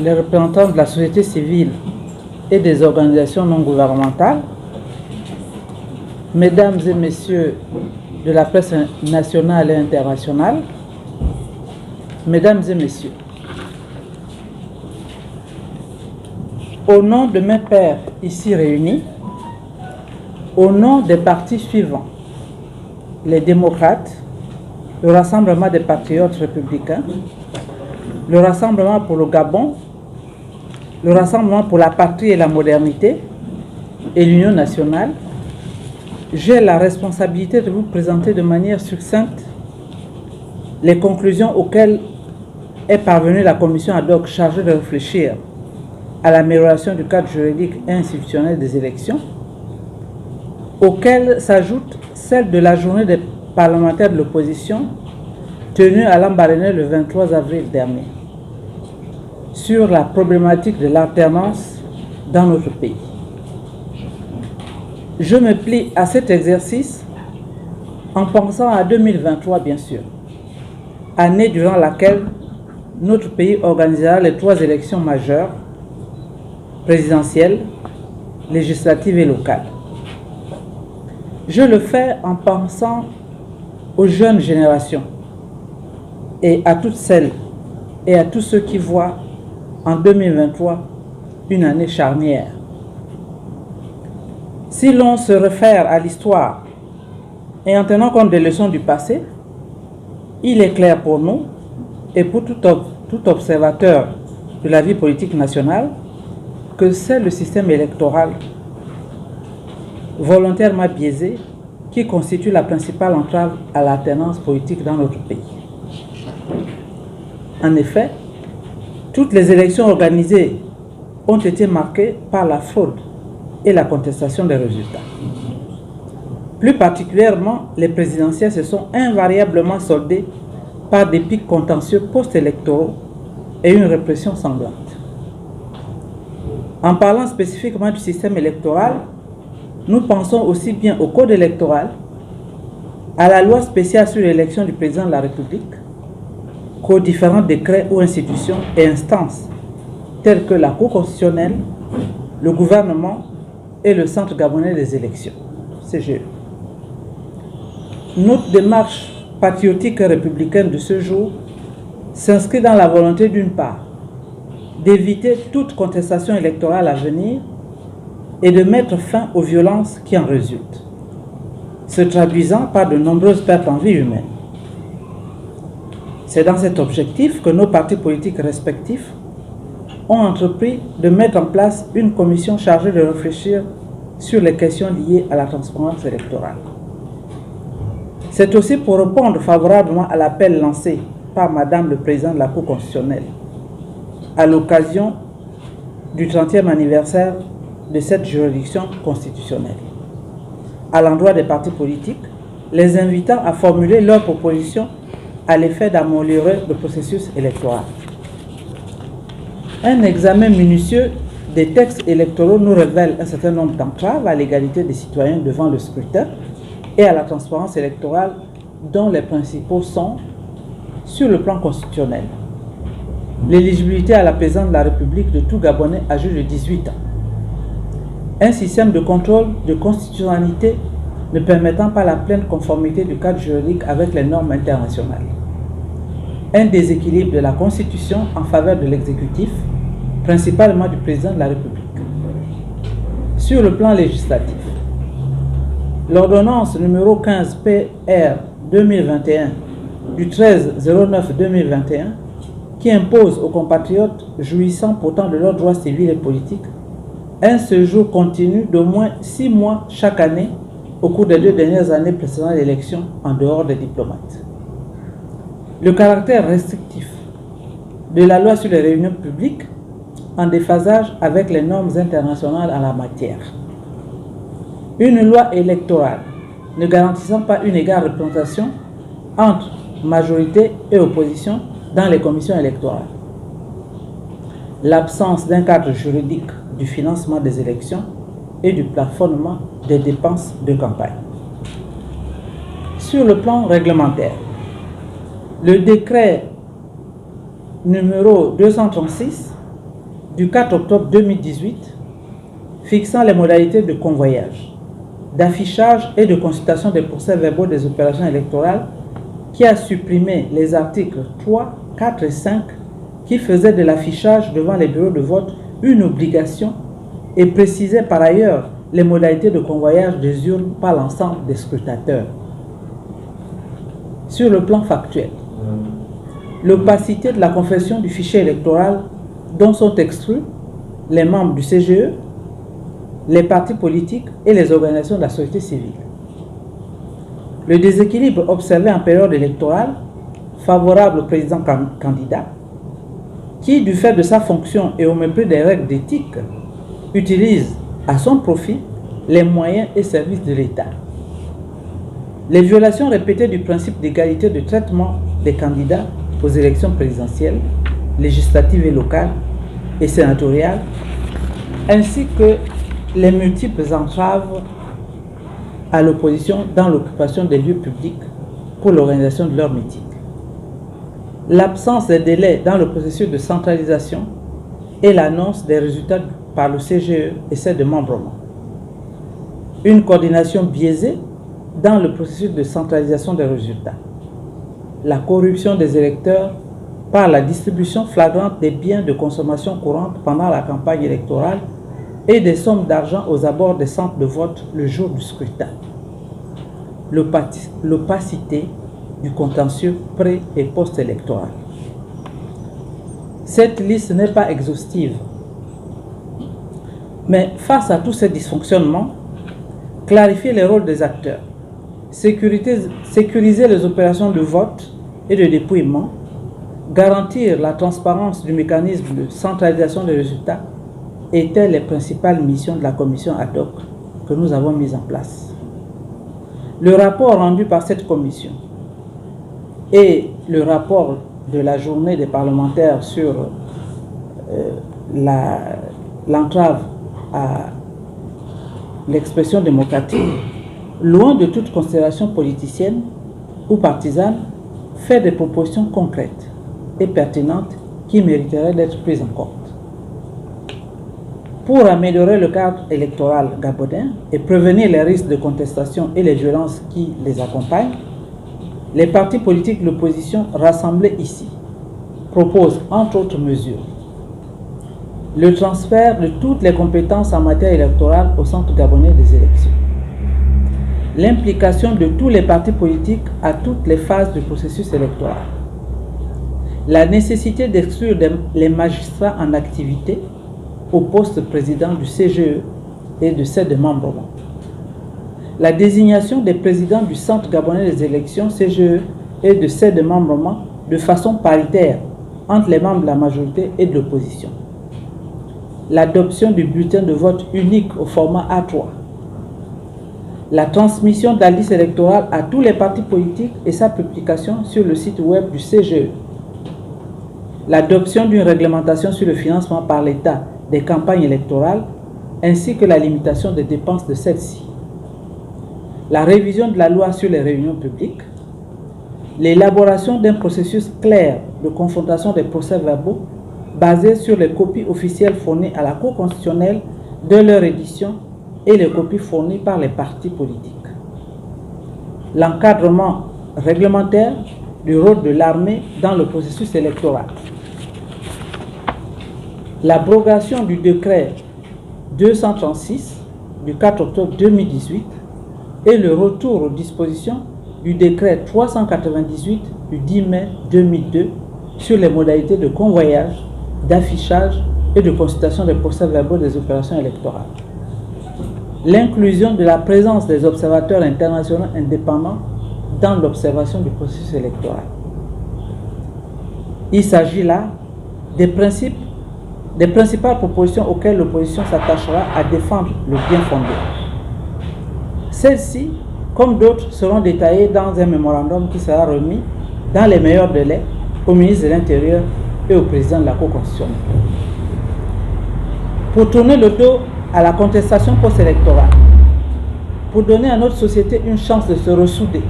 les représentants de la société civile et des organisations non gouvernementales, mesdames et messieurs de la presse nationale et internationale, mesdames et messieurs, au nom de mes pairs ici réunis, au nom des partis suivants, les démocrates, le Rassemblement des patriotes républicains, le Rassemblement pour le Gabon, le Rassemblement pour la patrie et la modernité et l'Union nationale, j'ai la responsabilité de vous présenter de manière succincte les conclusions auxquelles est parvenue la commission ad hoc chargée de réfléchir à l'amélioration du cadre juridique et institutionnel des élections, auxquelles s'ajoute celle de la journée des parlementaires de l'opposition tenue à Lambaréné le 23 avril dernier, sur la problématique de l'alternance dans notre pays. Je me plie à cet exercice en pensant à 2023, bien sûr, année durant laquelle notre pays organisera les 3 élections majeures, présidentielles, législatives et locales. Je le fais en pensant aux jeunes générations et à toutes celles et à tous ceux qui voient en 2023 une année charnière. Si l'on se réfère à l'histoire et en tenant compte des leçons du passé, il est clair pour nous et pour tout observateur de la vie politique nationale que c'est le système électoral volontairement biaisé qui constitue la principale entrave à l'alternance politique dans notre pays. En effet, toutes les élections organisées ont été marquées par la fraude et la contestation des résultats. Plus particulièrement, les présidentielles se sont invariablement soldées par des pics contentieux post-électoraux et une répression sanglante. En parlant spécifiquement du système électoral, nous pensons aussi bien au code électoral, à la loi spéciale sur l'élection du président de la République, qu'aux différents décrets ou institutions et instances telles que la Cour constitutionnelle, le gouvernement et le Centre gabonais des élections, CGE. Notre démarche patriotique et républicaine de ce jour s'inscrit dans la volonté d'une part d'éviter toute contestation électorale à venir et de mettre fin aux violences qui en résultent, se traduisant par de nombreuses pertes en vie humaine. C'est dans cet objectif que nos partis politiques respectifs ont entrepris de mettre en place une commission chargée de réfléchir sur les questions liées à la transparence électorale. C'est aussi pour répondre favorablement à l'appel lancé par Madame le Président de la Cour constitutionnelle à l'occasion du 30e anniversaire de cette juridiction constitutionnelle, à l'endroit des partis politiques, les invitant à formuler leurs propositions à l'effet d'améliorer le processus électoral. Un examen minutieux des textes électoraux nous révèle un certain nombre d'entraves à l'égalité des citoyens devant le scrutin et à la transparence électorale, dont les principaux sont, sur le plan constitutionnel, l'éligibilité à la présidence de la République de tout Gabonais âgé de 18 ans, un système de contrôle de constitutionnalité ne permettant pas la pleine conformité du cadre juridique avec les normes internationales, un déséquilibre de la Constitution en faveur de l'exécutif, principalement du président de la République. Sur le plan législatif, l'ordonnance numéro 15 PR 2021 du 13/09/2021 qui impose aux compatriotes jouissant pourtant de leurs droits civils et politiques un séjour continu d'au moins 6 mois chaque année au cours des 2 dernières années précédant l'élection en dehors des diplomates. Le caractère restrictif de la loi sur les réunions publiques en déphasage avec les normes internationales en la matière. Une loi électorale ne garantissant pas une égale représentation entre majorité et opposition dans les commissions électorales. L'absence d'un cadre juridique du financement des élections et du plafonnement des dépenses de campagne. Sur le plan réglementaire, le décret numéro 236 du 4 octobre 2018 fixant les modalités de convoyage, d'affichage et de consultation des procès-verbaux des opérations électorales qui a supprimé les articles 3, 4 et 5 qui faisaient de l'affichage devant les bureaux de vote une obligation et précisait par ailleurs les modalités de convoyage des urnes par l'ensemble des scrutateurs. Sur le plan factuel, l'opacité de la confection du fichier électoral dont sont exclus les membres du CGE, les partis politiques et les organisations de la société civile. Le déséquilibre observé en période électorale, favorable au président candidat, qui, du fait de sa fonction et au mépris des règles d'éthique, utilise à son profit les moyens et services de l'État. Les violations répétées du principe d'égalité de traitement des candidats aux élections présidentielles, législatives et locales et sénatoriales, ainsi que les multiples entraves à l'opposition dans l'occupation des lieux publics pour l'organisation de leur meeting. L'absence de délai dans le processus de centralisation et l'annonce des résultats par le CGE et ses démembrements. Une coordination biaisée dans le processus de centralisation des résultats. La corruption des électeurs par la distribution flagrante des biens de consommation courante pendant la campagne électorale et des sommes d'argent aux abords des centres de vote le jour du scrutin. L'opacité du contentieux pré- et post-électoral. Cette liste n'est pas exhaustive. Mais face à tous ces dysfonctionnements, clarifier les rôles des acteurs, sécuriser les opérations de vote et de dépouillement, garantir la transparence du mécanisme de centralisation des résultats étaient les principales missions de la commission ad hoc que nous avons mise en place. Le rapport rendu par cette commission et le rapport de la journée des parlementaires sur l'entrave à l'expression démocratique, loin de toute considération politicienne ou partisane, fait des propositions concrètes et pertinentes qui mériteraient d'être prises en compte. Pour améliorer le cadre électoral gabonais et prévenir les risques de contestation et les violences qui les accompagnent, les partis politiques de l'opposition rassemblés ici proposent, entre autres mesures, le transfert de toutes les compétences en matière électorale au Centre gabonais des élections, l'implication de tous les partis politiques à toutes les phases du processus électoral, la nécessité d'exclure les magistrats en activité au poste président du CGE et de ses démembrements, la désignation des présidents du Centre gabonais des élections CGE et de ses démembrements de façon paritaire entre les membres de la majorité et de l'opposition, l'adoption du bulletin de vote unique au format A3, la transmission de la liste électorale à tous les partis politiques et sa publication sur le site web du CGE, l'adoption d'une réglementation sur le financement par l'État des campagnes électorales ainsi que la limitation des dépenses de celles-ci, la révision de la loi sur les réunions publiques, l'élaboration d'un processus clair de confrontation des procès-verbaux basé sur les copies officielles fournies à la Cour constitutionnelle de leur édition et les copies fournies par les partis politiques, l'encadrement réglementaire du rôle de l'armée dans le processus électoral, l'abrogation du décret 236 du 4 octobre 2018 et le retour aux dispositions du décret 398 du 10 mai 2002 sur les modalités de convoyage, d'affichage et de consultation des procès-verbaux des opérations électorales. L'inclusion de la présence des observateurs internationaux indépendants dans l'observation du processus électoral. Il s'agit là des principales propositions auxquelles l'opposition s'attachera à défendre le bien fondé. Celles-ci, comme d'autres, seront détaillées dans un mémorandum qui sera remis dans les meilleurs délais au ministre de l'Intérieur et au président de la Cour constitutionnelle. Pour tourner le dos à la contestation post-électorale, pour donner à notre société une chance de se ressouder,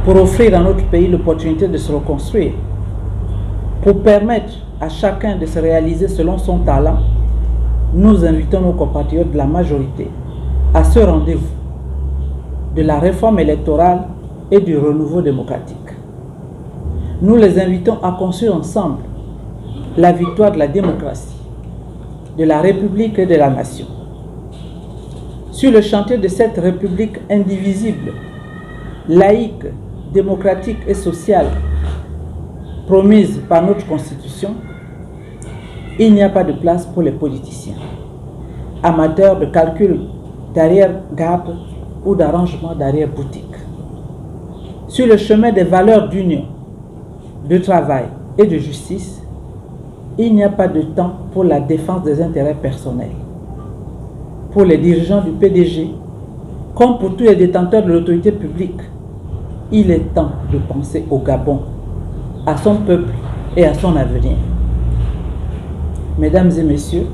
pour offrir à notre pays l'opportunité de se reconstruire, Pour permettre à chacun de se réaliser selon son talent, nous invitons nos compatriotes de la majorité à ce rendez-vous de la réforme électorale et du renouveau démocratique. Nous les invitons à construire ensemble la victoire de la démocratie, de la République et de la nation. Sur le chantier de cette République indivisible, laïque, démocratique et sociale, promise par notre Constitution, il n'y a pas de place pour les politiciens, amateurs de calcul d'arrière-garde ou d'arrangement d'arrière-boutique. Sur le chemin des valeurs d'union, de travail et de justice, il n'y a pas de temps pour la défense des intérêts personnels. Pour les dirigeants du PDG, comme pour tous les détenteurs de l'autorité publique, il est temps de penser au Gabon, à son peuple et à son avenir. Mesdames et messieurs,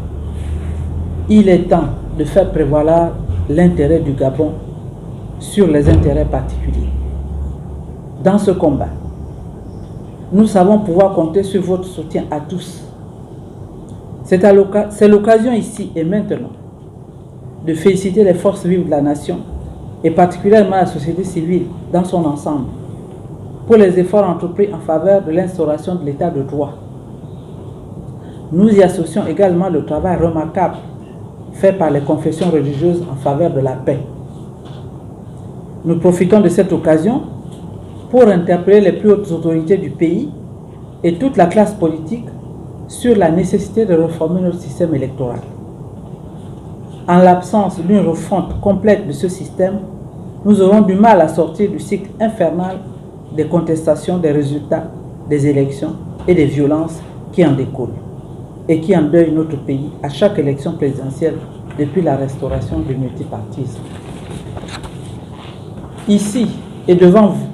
il est temps de faire prévaloir l'intérêt du Gabon sur les intérêts particuliers. Dans ce combat, nous savons pouvoir compter sur votre soutien à tous. C'est l'occasion ici et maintenant de féliciter les forces vives de la nation et particulièrement la société civile dans son ensemble pour les efforts entrepris en faveur de l'instauration de l'état de droit. Nous y associons également le travail remarquable fait par les confessions religieuses en faveur de la paix. Nous profitons de cette occasion pour interpeller les plus hautes autorités du pays et toute la classe politique sur la nécessité de réformer notre système électoral. En l'absence d'une refonte complète de ce système, nous aurons du mal à sortir du cycle infernal des contestations des résultats des élections et des violences qui en découlent et qui endeuillent notre pays à chaque élection présidentielle depuis la restauration du multipartisme. Ici et devant vous,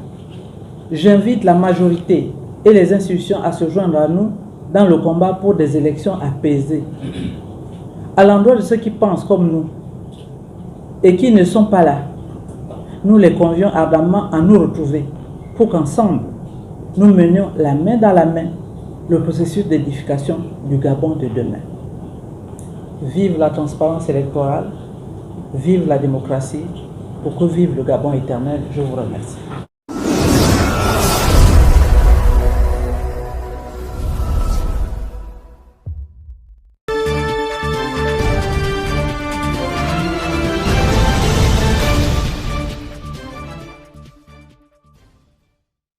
j'invite la majorité et les institutions à se joindre à nous dans le combat pour des élections apaisées. À l'endroit de ceux qui pensent comme nous et qui ne sont pas là, nous les convions ardemment à nous retrouver pour qu'ensemble, nous menions la main dans la main le processus d'édification du Gabon de demain. Vive la transparence électorale, vive la démocratie, pour que vive le Gabon éternel. Je vous remercie.